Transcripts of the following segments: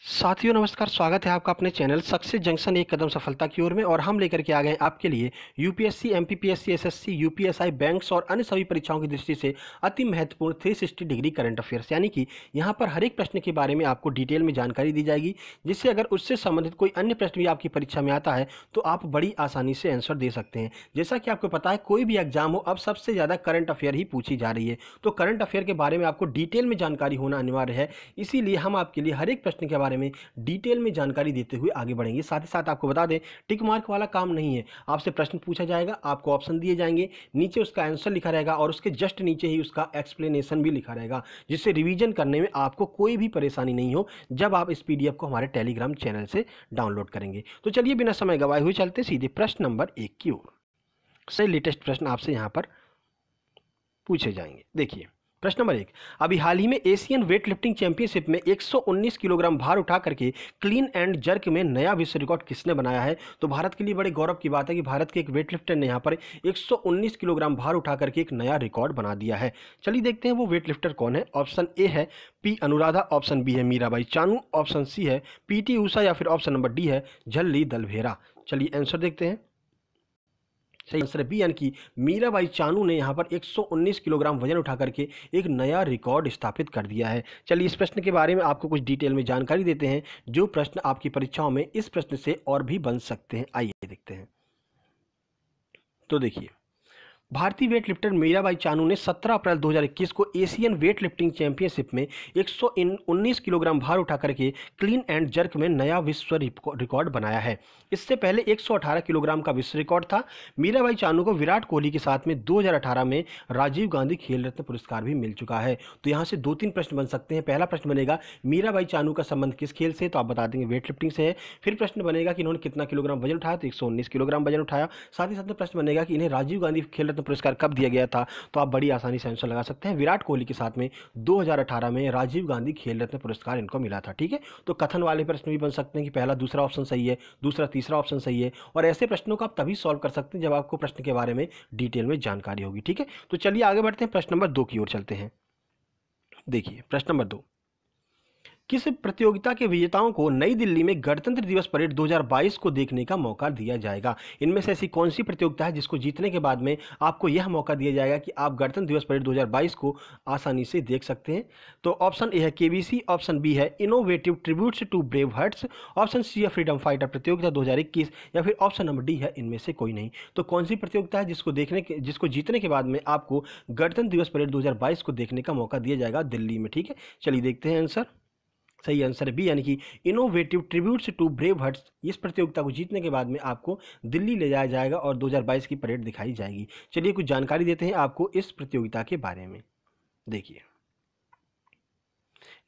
साथियों नमस्कार, स्वागत है आपका अपने चैनल सक्सेस जंक्शन एक कदम सफलता की ओर में। और हम लेकर के आ गए हैं आपके लिए UPSC, MPPSC, SSC, UPSI, banks और अन्य सभी परीक्षाओं की दृष्टि से अति महत्वपूर्ण 360 डिग्री करंट अफेयर्स, यानी कि यहां पर हर एक प्रश्न के बारे में आपको डिटेल में जानकारी दी जाएगी, जिससे अगर उससे संबंधित कोई अन्य प्रश्न भी आपकी परीक्षा में आता है तो आप बड़ी आसानी से आंसर दे सकते हैं। जैसा कि आपको पता है, कोई भी एग्जाम हो, अब सबसे ज़्यादा करंट अफेयर ही पूछी जा रही है, तो करंट अफेयर के बारे में आपको डिटेल में जानकारी होना अनिवार्य है। इसीलिए हम आपके लिए हर एक प्रश्न के बारे में डिटेल में जानकारी देते हुए आगे बढ़ेंगे। साथ ही साथ आपको बता दें, टिक मार्क वाला काम नहीं है। आपसे प्रश्न पूछा जाएगा, आपको ऑप्शन दिए जाएंगे, नीचे उसका आंसर लिखा रहेगा और उसके जस्ट नीचे ही उसका एक्सप्लेनेशन भी लिखा रहेगा, जिससे रिवीजन करने में आपको कोई भी परेशानी नहीं हो जब आप इस पीडीएफ को हमारे टेलीग्राम चैनल से डाउनलोड करेंगे। तो चलिए बिना समय गवाए हुए चलते सीधे प्रश्न नंबर 1 की ओर। सही लेटेस्ट प्रश्न आपसे यहां पर पूछे जाएंगे। देखिए प्रश्न नंबर 1, अभी हाल ही में एशियन वेट लिफ्टिंग चैंपियनशिप में 119 किलोग्राम भार उठा करके क्लीन एंड जर्क में नया विश्व रिकॉर्ड किसने बनाया है? तो भारत के लिए बड़े गौरव की बात है कि भारत के एक वेट लिफ्टर ने यहाँ पर 119 किलोग्राम भार उठा करके एक नया रिकॉर्ड बना दिया है। चलिए देखते हैं वो वेट लिफ्टर कौन है। ऑप्शन ए है पी अनुराधा, ऑप्शन बी है मीराबाई चानू, ऑप्शन सी है पीटी ऊषा या फिर ऑप्शन नंबर डी है झल्ली दलभेरा। चलिए आंसर देखते हैं। सही आंसर है बी, यानी कि मीराबाई चानू ने यहाँ पर 119 किलोग्राम वजन उठा करके एक नया रिकॉर्ड स्थापित कर दिया है। चलिए इस प्रश्न के बारे में आपको कुछ डिटेल में जानकारी देते हैं, जो प्रश्न आपकी परीक्षाओं में इस प्रश्न से और भी बन सकते हैं। आइए देखते हैं। तो देखिए, भारतीय वेट लिफ्टर मीराबाई चानू ने 17 अप्रैल 2021 को एशियन वेट लिफ्टिंग चैंपियनशिप में 119 किलोग्राम भार उठा करके क्लीन एंड जर्क में नया विश्व रिकॉर्ड बनाया है। इससे पहले 118 किलोग्राम का विश्व रिकॉर्ड था। मीराबाई चानू को विराट कोहली के साथ में 2018 में राजीव गांधी खेल रत्न पुरस्कार भी मिल चुका है। तो यहाँ से 2-3 प्रश्न बन सकते हैं। पहला प्रश्न बनेगा मीराबाई चानू का संबंध किस खेल से, तो आप बता देंगे वेट लिफ्टिंग से है। फिर प्रश्न बनेगा कि इन्होंने कितना किलोग्राम वजन उठाया, तो 119 किलोग्राम वजन उठाया। साथ ही साथ में प्रश्न बनेगा कि इन्हें राजीव गांधी खेल रत्न पुरस्कार कब दिया गया था, तो आप बड़ी आसानी से आंसर लगा सकते हैं। विराट कोहली के साथ में 2018 में राजीव गांधी खेल रत्न पुरस्कार इनको मिला था। ठीक है, तो कथन वाले प्रश्न भी बन सकते हैं कि पहला दूसरा ऑप्शन सही है, दूसरा तीसरा ऑप्शन सही है। और ऐसे प्रश्नों को आप तभी सॉल्व कर सकते हैं जब आपको प्रश्न के बारे में डिटेल में जानकारी होगी। ठीक है, तो चलिए आगे बढ़ते हैं, प्रश्न नंबर 2 की ओर चलते हैं। देखिए प्रश्न नंबर 2, किस प्रतियोगिता के विजेताओं को नई दिल्ली में गणतंत्र दिवस परेड 2022 को देखने का मौका दिया जाएगा? इनमें से ऐसी कौन सी प्रतियोगिता है जिसको जीतने के बाद में आपको यह मौका दिया जाएगा कि आप गणतंत्र दिवस परेड 2022 को आसानी से देख सकते हैं? तो ऑप्शन ए है केबीसी, ऑप्शन बी है innovative tributes to brave hearts, option C है फ्रीडम फाइटर प्रतियोगिता 2021 या फिर ऑप्शन नंबर डी है इनमें से कोई नहीं। तो कौन सी प्रतियोगिता है जिसको जीतने के बाद में आपको गणतंत्र दिवस परेड 2022 को देखने का मौका दिया जाएगा दिल्ली में? ठीक है, चलिए देखते हैं आंसर। सही आंसर है बी, यानी कि innovative tributes to brave hearts. इस प्रतियोगिता को जीतने के बाद में आपको दिल्ली ले जाया जाएगा और 2022 की परेड दिखाई जाएगी। चलिए कुछ जानकारी देते हैं आपको इस प्रतियोगिता के बारे में। देखिए,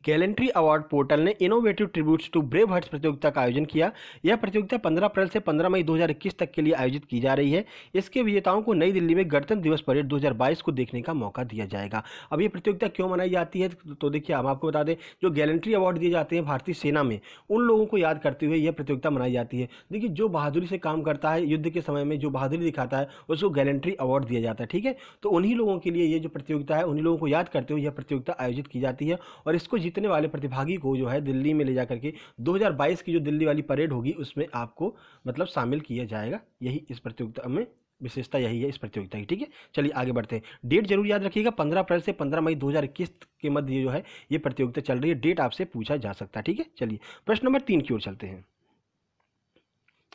गैलेंट्री अवार्ड पोर्टल ने innovative tributes to brave hearts प्रतियोगिता का आयोजन किया। यह प्रतियोगिता 15 अप्रैल से 15 मई 2021 तक के लिए आयोजित की जा रही है। इसके विजेताओं को नई दिल्ली में गणतंत्र दिवस परेड 2022 को देखने का मौका दिया जाएगा। अब ये प्रतियोगिता क्यों मनाई जाती है, तो देखिए हम आपको बता दें, जो गैलेंट्री अवार्ड दिए जाते हैं भारतीय सेना में, उन लोगों को याद करते हुए यह प्रतियोगिता मनाई जाती है। देखिए, जो बहादुरी से काम करता है, युद्ध के समय में जो बहादुरी दिखाता है, उसको गैलेंट्री अवार्ड दिया जाता है। ठीक है, तो उन्हीं लोगों के लिए ये जो प्रतियोगिता है, उन्हीं लोगों को याद करते हुए यह प्रतियोगिता आयोजित की जाती है। और इसको जीतने वाले प्रतिभागी को जो है दिल्ली में ले जाकर के 2022 की जो दिल्ली वाली परेड होगी उसमें आपको मतलब शामिल किया जाएगा। यही इस प्रतियोगिता में विशेषता यही है इस प्रतियोगिता की। ठीक है, चलिए आगे बढ़ते हैं। डेट जरूर याद रखिएगा, 15 अप्रैल से 15 मई 2021 के मध्य जो है ये प्रतियोगिता चल रही है। डेट आपसे पूछा जा सकता है। ठीक है, चलिए प्रश्न नंबर 3 की ओर चलते हैं।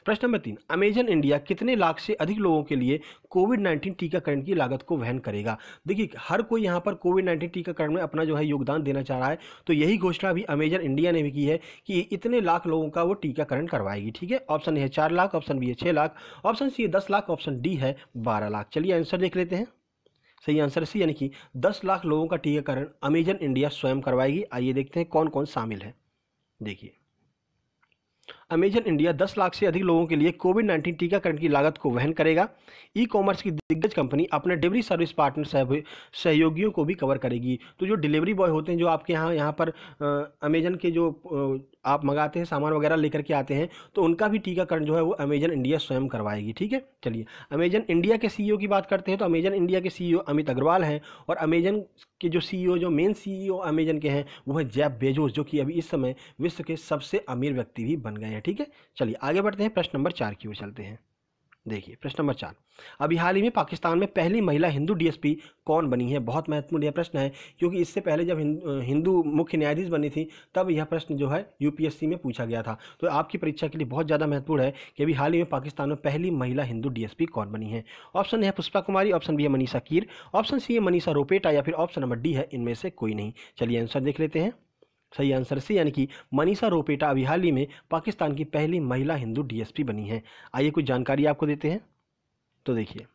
प्रश्न नंबर 3, अमेजन इंडिया कितने लाख से अधिक लोगों के लिए कोविड-19 टीकाकरण की लागत को वहन करेगा? देखिए, हर कोई यहाँ पर कोविड-19 टीकाकरण में अपना जो है योगदान देना चाह रहा है, तो यही घोषणा भी अमेजन इंडिया ने भी की है कि इतने लाख लोगों का वो टीकाकरण करवाएगी। ठीक है, ऑप्शन ए है 4 लाख, ऑप्शन बी है 6 लाख, ऑप्शन सी है 10 लाख, ऑप्शन डी है 12 लाख। चलिए आंसर देख लेते हैं। सही आंसर सी, यानी कि 10 लाख लोगों का टीकाकरण अमेजन इंडिया स्वयं करवाएगी। आइए देखते हैं कौन कौन शामिल है। देखिए, अमेजन इंडिया 10 लाख से अधिक लोगों के लिए कोविड-19 टीकाकरण की लागत को वहन करेगा। ई कॉमर्स की दिग्गज कंपनी अपने डिलीवरी सर्विस पार्टनर सहयोगियों को भी कवर करेगी। तो जो डिलीवरी बॉय होते हैं, जो आपके यहाँ पर अमेजन के जो आप मंगाते हैं सामान वगैरह लेकर के आते हैं, तो उनका भी टीकाकरण जो है वो अमेजन इंडिया स्वयं करवाएगी। ठीक है, चलिए अमेजन इंडिया के सीईओ की बात करते हैं। तो अमेजन इंडिया के सीईओ अमित अग्रवाल हैं, और अमेजन के जो सीईओ, जो मेन सीईओ अमेजन के हैं, वो है जेफ बेजोस, जो कि अभी इस समय विश्व के सबसे अमीर व्यक्ति भी बन गए हैं। ठीक है, चलिए आगे बढ़ते हैं, प्रश्न नंबर 4 की ओर चलते हैं। देखिए प्रश्न नंबर 4, अभी हाल ही में पाकिस्तान में पहली महिला हिंदू डीएसपी कौन बनी है? बहुत महत्वपूर्ण यह प्रश्न है, क्योंकि इससे पहले जब हिंदू मुख्य न्यायाधीश बनी थी, तब यह प्रश्न जो है यूपीएससी में पूछा गया था। तो आपकी परीक्षा के लिए बहुत ज़्यादा महत्वपूर्ण है कि अभी हाल ही में पाकिस्तान में पहली महिला हिंदू डीएसपी कौन बनी है। ऑप्शन है पुष्पा कुमारी, ऑप्शन बी है मनीषा कीर, ऑप्शन सी है मनीषा रोपेटा, या फिर ऑप्शन नंबर डी है इनमें से कोई नहीं। चलिए आंसर देख लेते हैं। सही आंसर सी, यानी कि मनीषा रोपेटा अभी हाल ही में पाकिस्तान की पहली महिला हिंदू डीएसपी बनी है। आइए कुछ जानकारी आपको देते हैं। तो देखिए,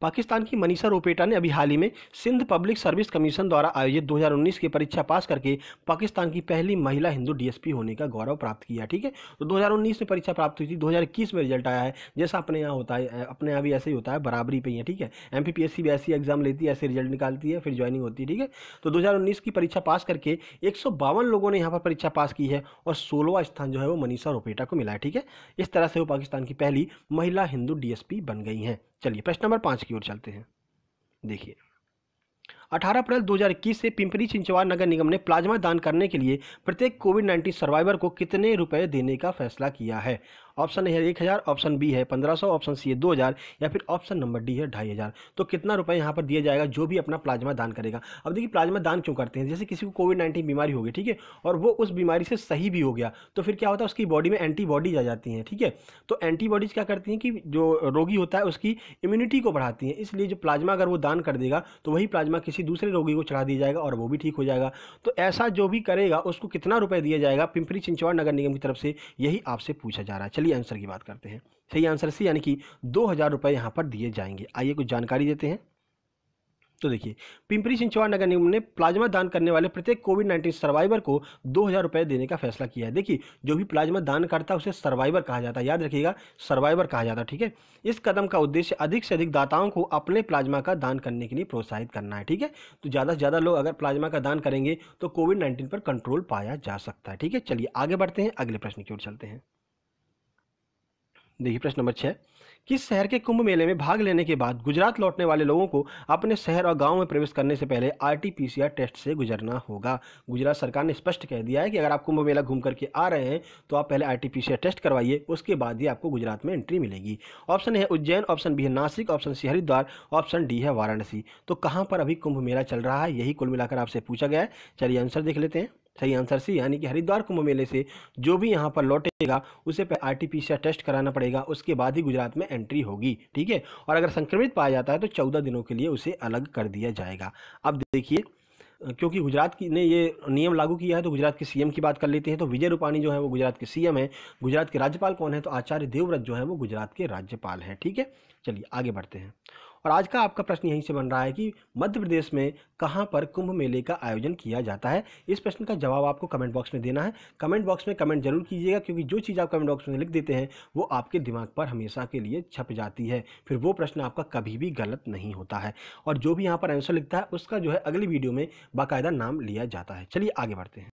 पाकिस्तान की मनीषा रोपेटा ने अभी हाल ही में सिंध पब्लिक सर्विस कमीशन द्वारा आयोजित 2019 की परीक्षा पास करके पाकिस्तान की पहली महिला हिंदू डीएसपी होने का गौरव प्राप्त किया। ठीक है, तो 2019 में परीक्षा प्राप्त हुई थी, 2021 में रिजल्ट आया है। जैसा अपने यहाँ होता है, अपने यहाँ भी ऐसे ही होता है, बराबरी पे ही है। ठीक है, एमपीपीएससी भी ऐसी एग्जाम लेती है, ऐसे रिजल्ट निकालती है, फिर ज्वाइनिंग होती है। ठीक है, तो 2019 की परीक्षा पास करके 152 लोगों ने यहाँ पर परीक्षा पास की है, और 16वां स्थान जो है वो मनीषा रोपेटा को मिला है। ठीक है, इस तरह से वो पाकिस्तान की पहली महिला हिंदू डीएसपी बन गई हैं। चलिए प्रश्न नंबर 5 की ओर चलते हैं। देखिए, 18 अप्रैल 2021 से पिंपरी चिंचवाड़ नगर निगम ने प्लाज्मा दान करने के लिए प्रत्येक कोविड-19 सर्वाइवर को कितने रुपए देने का फैसला किया है? ऑप्शन ए है 1000, ऑप्शन बी है 1500, ऑप्शन सी है 2000, या फिर ऑप्शन नंबर डी है 2500। तो कितना रुपए यहाँ पर दिया जाएगा जो भी अपना प्लाज्मा दान करेगा? अब देखिए, प्लाज्मा दान क्यों करते हैं? जैसे किसी को कोविड-19 बीमारी हो गई, ठीक है, और वो उस बीमारी से सही भी हो गया, तो फिर क्या होता है, उसकी बॉडी में एंटीबॉडीज आ जाती हैं। ठीक है, तो एंटीबॉडीज क्या करती हैं कि जो रोगी होता है उसकी इम्यूनिटी को बढ़ाती हैं। इसलिए जो प्लाज्मा अगर वो दान कर देगा, तो वही प्लाज्मा किसी दूसरे रोगी को चढ़ा दिया जाएगा और वो भी ठीक हो जाएगा। तो ऐसा जो भी करेगा उसको कितना रुपए दिया जाएगा पिंपरी चिंचवाड़ नगर निगम की तरफ से, यही आपसे पूछा जा रहा है। चलिए आंसर की बात करते हैं। सही आंसर सी, यानी कि 2000 रुपए यहाँ पर दिए जाएंगे। आइए कुछ जानकारी देते हैं। तो देखिए, पिंपरी चिंचवाड़ नगर निगम ने प्लाज्मा दान करने वाले प्रत्येक कोविड-19 सर्वाइवर को 2000 रुपए देने का फैसला किया है। देखिए, जो भी प्लाज्मा दान करता है उसे सर्वाइवर कहा जाता है, याद रखिएगा, सर्वाइवर कहा जाता है। ठीक है, इस कदम का उद्देश्य अधिक से अधिक दाताओं को अपने प्लाज्मा का दान करने के लिए प्रोत्साहित करना है। ठीक है, तो ज़्यादा से ज़्यादा लोग अगर प्लाज्मा का दान करेंगे तो कोविड-19 पर कंट्रोल पाया जा सकता है। ठीक है, चलिए आगे बढ़ते हैं, अगले प्रश्न की ओर चलते हैं। देखिए प्रश्न नंबर 6, किस शहर के कुंभ मेले में भाग लेने के बाद गुजरात लौटने वाले लोगों को अपने शहर और गांव में प्रवेश करने से पहले आरटीपीसीआर टेस्ट से गुजरना होगा? गुजरात सरकार ने स्पष्ट कह दिया है कि अगर आप कुंभ मेला घूम करके आ रहे हैं तो आप पहले आरटीपीसीआर टेस्ट करवाइए, उसके बाद ही आपको गुजरात में एंट्री मिलेगी। ऑप्शन है उज्जैन, ऑप्शन बी है Nashik, option C Haridwar, option D है वाराणसी। तो कहाँ पर अभी कुंभ मेला चल रहा है, यही कुल मिलाकर आपसे पूछा गया है। चलिए आंसर देख लेते हैं। सही आंसर सी, यानी कि हरिद्वार कुंभ मेले से जो भी यहाँ पर लौटेगा उसे आरटीपीसीआर टेस्ट कराना पड़ेगा, उसके बाद ही गुजरात में एंट्री होगी। ठीक है, और अगर संक्रमित पाया जाता है तो 14 दिनों के लिए उसे अलग कर दिया जाएगा। अब देखिए, क्योंकि गुजरात की ने ये नियम लागू किया है तो गुजरात के सीएम की बात कर लेते हैं। तो विजय रूपाणी जो है वो गुजरात के सीएम है। गुजरात के राज्यपाल कौन है? तो आचार्य देवव्रत जो है वो गुजरात के राज्यपाल हैं। ठीक है, चलिए आगे बढ़ते हैं। और आज का आपका प्रश्न यहीं से बन रहा है कि मध्य प्रदेश में कहाँ पर कुंभ मेले का आयोजन किया जाता है? इस प्रश्न का जवाब आपको कमेंट बॉक्स में देना है। कमेंट बॉक्स में कमेंट जरूर कीजिएगा, क्योंकि जो चीज़ आप कमेंट बॉक्स में लिख देते हैं वो आपके दिमाग पर हमेशा के लिए छप जाती है, फिर वो प्रश्न आपका कभी भी गलत नहीं होता है। और जो भी यहाँ पर आंसर लिखता है उसका जो है अगली वीडियो में बाकायदा नाम लिया जाता है। चलिए आगे बढ़ते हैं,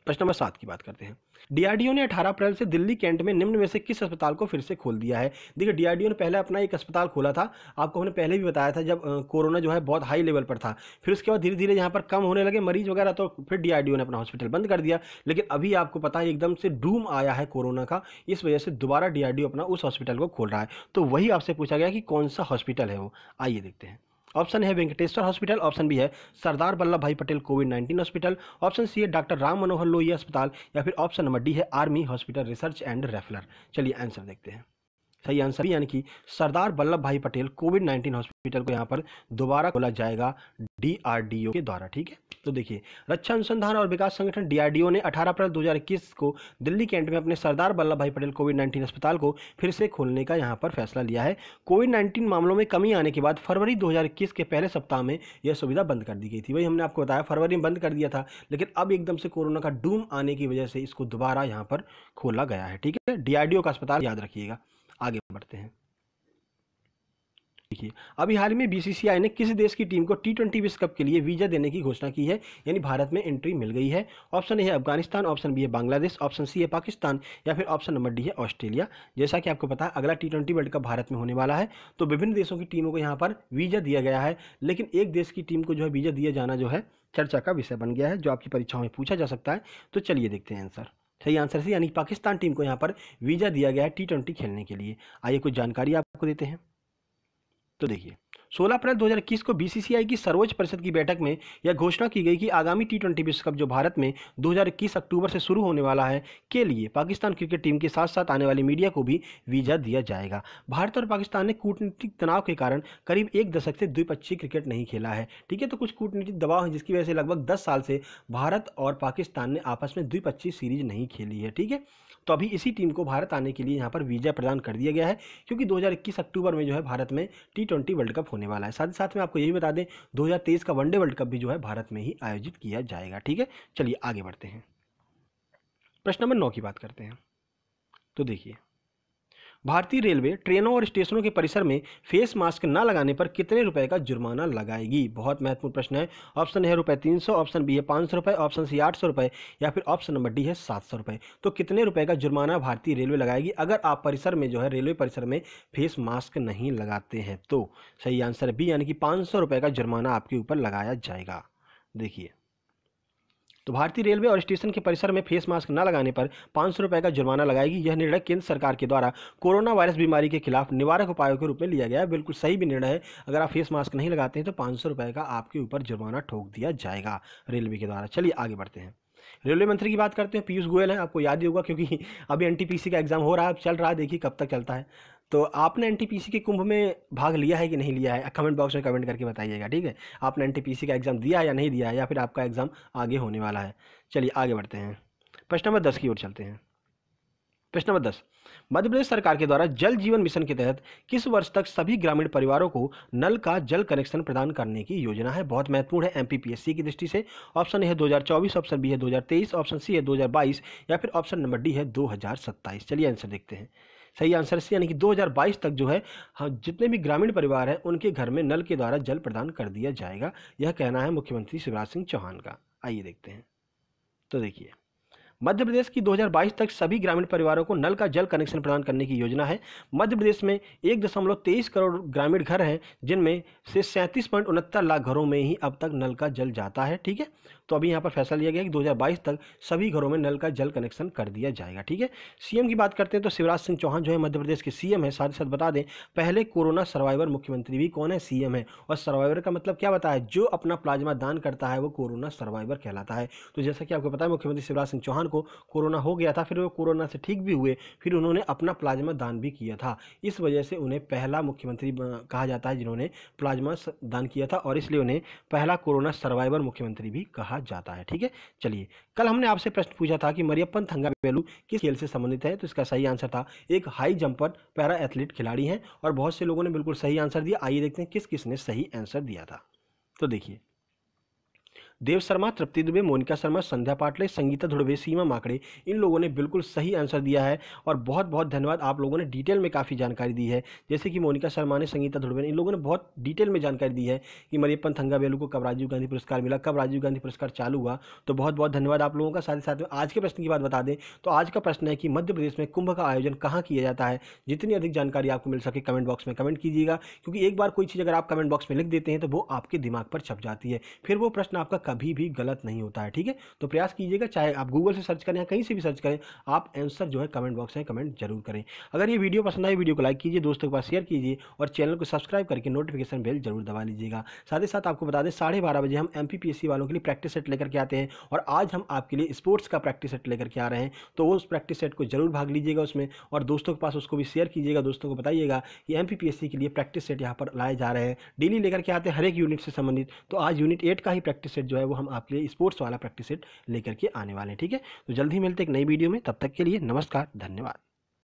प्रश्न नंबर 7 की बात करते हैं। डीआरडीओ ने 18 अप्रैल से दिल्ली कैंट में निम्न में से किस अस्पताल को फिर से खोल दिया है? देखिए, डीआरडीओ ने पहले अपना एक अस्पताल खोला था, आपको हमने पहले भी बताया था, जब कोरोना जो है बहुत हाई लेवल पर था। फिर उसके बाद धीरे धीरे यहाँ पर कम होने लगे मरीज वगैरह, तो फिर डीआरडीओ ने अपना हॉस्पिटल बंद कर दिया। लेकिन अभी आपको पता है एकदम से डूम आया है कोरोना का, इस वजह से दोबारा डीआरडीओ अपना उस हॉस्पिटल को खोल रहा है। तो वही आपसे पूछा गया कि कौन सा हॉस्पिटल है वो। आइए देखते हैं। ऑप्शन है वेंकटेश्वर हॉस्पिटल, ऑप्शन बी है सरदार वल्लभ भाई पटेल कोविड-19 हॉस्पिटल, ऑप्शन सी है डॉक्टर राम मनोहर लोहिया अस्पताल, या फिर ऑप्शन नंबर डी है army hospital research and referral. चलिए आंसर देखते हैं। सही आंसर यानी कि सरदार वल्लभ भाई पटेल कोविड-19 हॉस्पिटल को यहाँ पर दोबारा खोला जाएगा DRDO के द्वारा। ठीक है, तो देखिए रक्षा अनुसंधान और विकास संगठन DRDO ने 18 अप्रैल 2021 को दिल्ली कैंट में अपने सरदार वल्लभ भाई पटेल कोविड-19 अस्पताल को फिर से खोलने का यहाँ पर फैसला लिया है। कोविड-19 मामलों में कमी आने के बाद फरवरी 2021 के पहले सप्ताह में यह सुविधा बंद कर दी गई थी। वही हमने आपको बताया फरवरी में बंद कर दिया था, लेकिन अब एकदम से कोरोना का डूम आने की वजह से इसको दोबारा यहाँ पर खोला गया है। ठीक है, DRDO का अस्पताल याद रखिएगा। आगे बढ़ते हैं। देखिए अभी हाल में BCCI ने किस देश की टीम को T20 विश्व कप के लिए वीजा देने की घोषणा की है, यानी भारत में एंट्री मिल गई है। ऑप्शन ए है अफगानिस्तान, ऑप्शन बी है बांग्लादेश, ऑप्शन सी है पाकिस्तान या फिर ऑप्शन नंबर डी है ऑस्ट्रेलिया। जैसा कि आपको पता है अगला T20 वर्ल्ड कप भारत में होने वाला है, तो विभिन्न देशों की टीमों को यहाँ पर वीजा दिया गया है, लेकिन एक देश की टीम को जो है वीजा दिया जाना जो है चर्चा का विषय बन गया है, जो आपकी परीक्षाओं में पूछा जा सकता है। तो चलिए देखते हैं आंसर। सही आंसर से यानी पाकिस्तान टीम को यहाँ पर वीजा दिया गया है T20 खेलने के लिए। आइए कुछ जानकारी आपको देते हैं। तो देखिए 16 अप्रैल 2021 को BCCI की सर्वोच्च परिषद की बैठक में यह घोषणा की गई कि आगामी T20 विश्व कप जो भारत में 2021 अक्टूबर से शुरू होने वाला है के लिए पाकिस्तान क्रिकेट टीम के साथ साथ आने वाली मीडिया को भी वीजा दिया जाएगा। भारत और पाकिस्तान ने कूटनीतिक तनाव के कारण करीब एक दशक से द्विपक्षीय क्रिकेट नहीं खेला है। ठीक है, तो कुछ कूटनीतिक दबाव है जिसकी वजह से लगभग 10 साल से भारत और पाकिस्तान ने आपस में द्विपक्षीय सीरीज नहीं खेली है। ठीक है, तो अभी इसी टीम को भारत आने के लिए यहाँ पर वीजा प्रदान कर दिया गया है, क्योंकि 2021 अक्टूबर में जो है भारत में T20 वर्ल्ड कप होने वाला है। साथ ही साथ में आपको ये भी बता दें 2023 का वनडे वर्ल्ड कप भी जो है भारत में ही आयोजित किया जाएगा। ठीक है, चलिए आगे बढ़ते हैं। प्रश्न नंबर 9 की बात करते हैं। तो देखिए भारतीय रेलवे ट्रेनों और स्टेशनों के परिसर में फेस मास्क न लगाने पर कितने रुपए का जुर्माना लगाएगी? बहुत महत्वपूर्ण प्रश्न है। ऑप्शन है ₹300, ऑप्शन बी है ₹500, ऑप्शन सी ₹800 या फिर ऑप्शन नंबर डी है ₹700। तो कितने रुपए का जुर्माना भारतीय रेलवे लगाएगी अगर आप परिसर में जो है रेलवे परिसर में फेस मास्क नहीं लगाते हैं? तो सही आंसर बी यानी कि ₹500 का जुर्माना आपके ऊपर लगाया जाएगा। देखिए तो भारतीय रेलवे और स्टेशन के परिसर में फेस मास्क न लगाने पर ₹500 का जुर्माना लगाएगी। यह निर्णय केंद्र सरकार के द्वारा कोरोना वायरस बीमारी के खिलाफ निवारक उपायों के रूप में लिया गया है। बिल्कुल सही भी निर्णय है। अगर आप फेस मास्क नहीं लगाते हैं तो ₹500 का आपके ऊपर जुर्माना ठोक दिया जाएगा रेलवे के द्वारा। चलिए आगे बढ़ते हैं। रेलवे मंत्री की बात करते हैं, पीयूष गोयल हैं। आपको याद ही होगा क्योंकि अभी NTPC का एग्जाम हो रहा है, अब चल रहा है, देखिए कब तक चलता है। तो आपने NTPC के कुंभ में भाग लिया है कि नहीं लिया है? कमेंट बॉक्स में कमेंट करके बताइएगा। ठीक है, आपने NTPC का एग्जाम दिया है या नहीं दिया है, या फिर आपका एग्जाम आगे होने वाला है। चलिए आगे बढ़ते हैं। प्रश्न नंबर 10 की ओर चलते हैं। प्रश्न नंबर 10, मध्य प्रदेश सरकार के द्वारा जल जीवन मिशन के तहत किस वर्ष तक सभी ग्रामीण परिवारों को नल का जल कनेक्शन प्रदान करने की योजना है? बहुत महत्वपूर्ण है MPPSC की दृष्टि से। ऑप्शन ए है 2024, ऑप्शन बी है 2023, ऑप्शन सी है 2022 या फिर ऑप्शन नंबर डी है 2027। चलिए आंसर देखते हैं। सही आंसर से यानी कि 2022 तक जो है जितने भी ग्रामीण परिवार हैं उनके घर में नल के द्वारा जल प्रदान कर दिया जाएगा। यह कहना है मुख्यमंत्री शिवराज सिंह चौहान का। आइए देखते हैं। तो देखिए मध्य प्रदेश की 2022 तक सभी ग्रामीण परिवारों को नल का जल कनेक्शन प्रदान करने की योजना है। मध्य प्रदेश में 1.23 करोड़ ग्रामीण घर हैं, जिनमें से 37.69 लाख घरों में ही अब तक नल का जल जाता है। ठीक है, तो अभी यहाँ पर फैसला लिया गया कि 2022 तक सभी घरों में नल का जल कनेक्शन कर दिया जाएगा। ठीक है, CM की बात करते हैं तो शिवराज सिंह चौहान जो है मध्य प्रदेश के CM है। साथ ही साथ बता दें पहले कोरोना सर्वाइवर मुख्यमंत्री भी कौन है? CM है। और सर्वाइवर का मतलब क्या बताया? जो अपना प्लाज्मा दान करता है वो कोरोना सर्वाइवर कहलाता है। तो जैसा कि आपको पता है मुख्यमंत्री शिवराज सिंह चौहान को कोरोना हो गया था, फिर वो कोरोना से ठीक भी हुए, फिर उन्होंने अपना प्लाज्मा दान भी किया था। इस वजह से उन्हें पहला मुख्यमंत्री कहा जाता है जिन्होंने प्लाज्मा दान किया था, और इसलिए उन्हें पहला कोरोना सर्वाइवर मुख्यमंत्री भी कहा जाता है। ठीक है, चलिए कल हमने आपसे प्रश्न पूछा था कि मरियप्पन थंगावेलु किस खेल से संबंधित है, तो इसका सही आंसर था एक हाई जंपर पैरा एथलीट खिलाड़ी हैं, और बहुत से लोगों ने बिल्कुल सही आंसर दिया। आइए देखते हैं किस किसने सही आंसर दिया था। तो देखिए देव शर्मा, तृप्ति दुबे, मोनिका शर्मा, संध्या पाटले, संगीता धुड़वे, सीमा माकड़े, इन लोगों ने बिल्कुल सही आंसर दिया है। और बहुत बहुत धन्यवाद, आप लोगों ने डिटेल में काफ़ी जानकारी दी है। जैसे कि मोनिका शर्मा ने, संगीता धुड़वे ने, इन लोगों ने बहुत डिटेल में जानकारी दी है कि मरियप्पन थंगावेलु को कब राजीव गांधी पुरस्कार मिला, कब राजीव गांधी पुरस्कार चालू हुआ। तो बहुत बहुत धन्यवाद आप लोगों का। साथ ही साथ में आज के प्रश्न की बात बता दें तो आज का प्रश्न है कि मध्य प्रदेश में कुंभ का आयोजन कहाँ किया जाता है? जितनी अधिक जानकारी आपको मिल सके कमेंट बॉक्स में कमेंट कीजिएगा, क्योंकि एक बार कोई चीज़ अगर आप कमेंट बॉक्स में लिख देते हैं तो वो आपके दिमाग पर छप जाती है, फिर वो प्रश्न आपका कभी भी गलत नहीं होता है। ठीक है, तो प्रयास कीजिएगा, चाहे आप गूगल से सर्च करें या कहीं से भी सर्च करें, आप आंसर जो है कमेंट बॉक्स में कमेंट जरूर करें। अगर ये वीडियो पसंद आए, वीडियो को लाइक कीजिए, दोस्तों के पास शेयर कीजिए और चैनल को सब्सक्राइब करके नोटिफिकेशन बेल जरूर दबा लीजिएगा। साथ ही साथ आपको बता दें 12:30 बजे हम MPPSC वालों के लिए प्रैक्टिस सेट लेकर के आते हैं और आज हम आपके लिए स्पोर्ट्स का प्रैक्टिस सेट लेकर के आ रहे हैं, तो उस प्रैक्टिस सेट को जरूर भाग लीजिएगा उसमें और दोस्तों के पास उसको भी शेयर कीजिएगा। दोस्तों को बताइएगा कि MPPSC के लिए प्रैक्टिस सेट यहाँ पर लाए जा रहे हैं, डेली लेकर के आते हैं हर एक यूनिट से संबंधित। तो आज यूनिट 8 का ही प्रैक्टिस सेट जो है वो हम आपके लिए स्पोर्ट्स वाला प्रैक्टिस सेट लेकर के आने वाले हैं। ठीक है, तो जल्द ही मिलते एक नई वीडियो में, तब तक के लिए नमस्कार, धन्यवाद।